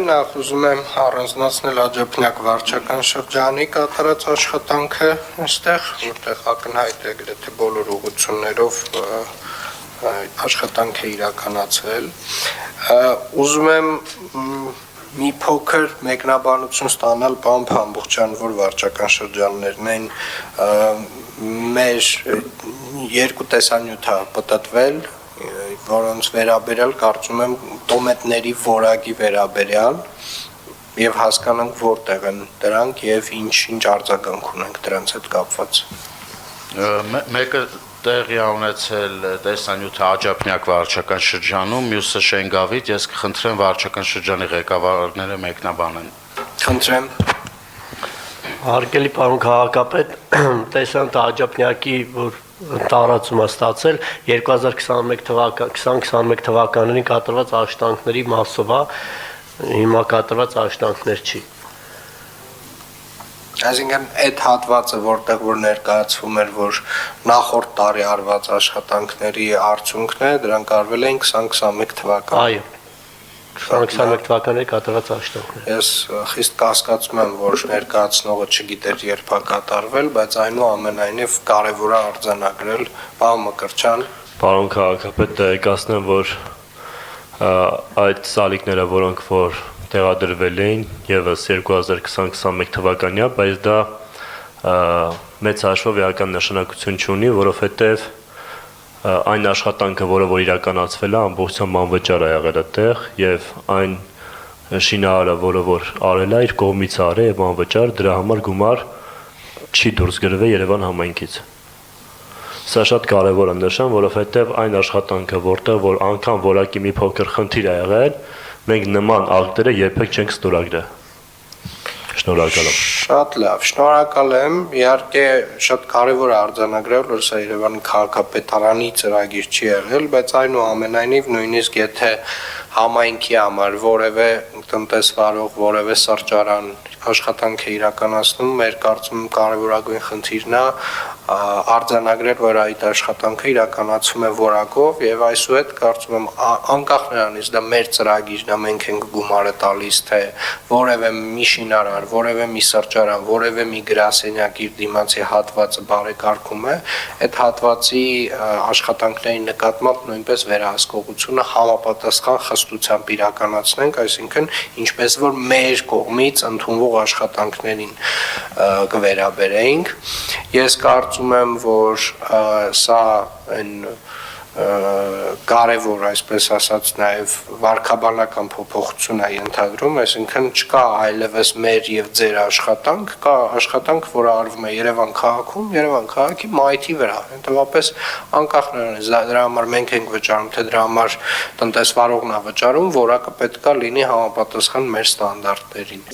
Նախ ուզում եմ առանձնացնել Աջափնյակ վարչական շրջանի կատարած աշխատանքը այստեղ, որտեղ ակնհայտ է գրեթե բոլոր ուղղություններով աշխատանք է իրականացվել։ Ուզում եմ մի փոքր մեկնաբանություն ստանալ պարոն Փամբուխջյան, որ վարչական շրջաններն են մեր երկու տեսանյութ է պտտվել, որոնց վերաբերյալ կարծում եմ տոմետների որակի վերաբերյալ եւ հասկանանք որտեղ են դրանք եւ ինչ արձագանք ունենք դրանց հետ կապված։ Մեկը տեղի ունեցել տեսանյութը Աջափնյակ վարչական շրջանում, մյուսը Շենգավիթ, ես կխնդրեմ վարչական շրջանի ղեկավարները մեկնաբանեն։ Խնդրեմ։ Հարգելի պարոն քաղաքապետ, տեսանյութը Աջափնյակի, որ տարածում է ստացել 2021 թվականներին կատարված աշխատանքների մասով է, հիմա կատարված աշխատանքներ չի։ Այսինքն այդ հատվածը, որտեղ որ ներկայացվում էր, որ նախորդ տարի արված աշխատանքների արդյունքն է, դրանք արվել են 2021 թվականին։ Այո։ 2021 թվականների կատարված աշխատանքներ։ Ես խիստ կասկածում եմ, որ ներկայացնողը չգիտեր երբ է կատարվել, բայց այնուամենայնիվ կարևոր է արձանագրել պարոն Մկրտչյան։ Պարոն քաղաքապետ, տեղեկացնեմ, որ այդ սալիկները, որոնք որ տեղադրվել էին եւս 2020-21 թվականյա, բայց դա մեծ հաշվով էական նշանակություն չունի, որովհետեւ այն աշխատանքը, որը որ իրականացվել է, ամբողջությամբ անվճար է եղել այդտեղ եւ այն շինարարը, որը որ արել է, իր կողմից արել եւ անվճար, դրա համար գումար չի դուրս գրվել Երևան համայնքից։ Սա շատ կարևոր է նշան, որովհետեւ այն աշխատանքը, որտեղ որ անգամ որակի մի փոքր խնդիր է եղել, մենք նման ակտերը երբեք չենք ստորագրել։ Շնորհակալ եմ։ Շատ լավ, շնորհակալ եմ։ Իհարկե շատ կարևոր է արձանագրել, որ սա Երևանի քաղաքապետարանի ծրագիր չի եղել, բայց այնուամենայնիվ նույնիսկ եթե համայնքի համար որևէ տնտեսվարող, որևէ սրճարան աշխատանք է իրականացնում, մեր կարծում կարևորագույն խնդիրն է արձանագրել, որ այդ աշխատանքը իրականացվում է որակով եւ այսուհետ կարծում եմ անկախ նրանից դա մեր ծրագիրն է, մենք ենք գումարը տալիս, թե որևէ մի շինարար, որևէ մի սրճարան, որևէ մի գրասենյակ իր դիմացի հատվածը բարեկարգում է, այդ հատվածի աշխատանքների նկատմամբ նույնպես վերահսկողությունը համապատասխան խստությամբ իրականացնենք, այսինքն ինչպես որ մեր կողմից ընդունվող աշխատանքներին կվերաբերեինք։ Ես կարծում եմ, որ սա այն կարևոր, այսպես ասած, նաև վարքաբանական փոփոխություն է ենթադրում, այսինքն չկա այլևս մեր եւ ձեր աշխատանք, կա աշխատանք, որը արվում է Երևան քաղաքում, Երևան քաղաքի մայթի վրա։ Հետևաբար անկախ նրանից դրա համար մենք ենք վճարում, թե դրա համար տնտեսվարողն է վճարում, որակը պետք է լինի համապատասխան մեր ստանդարտներին։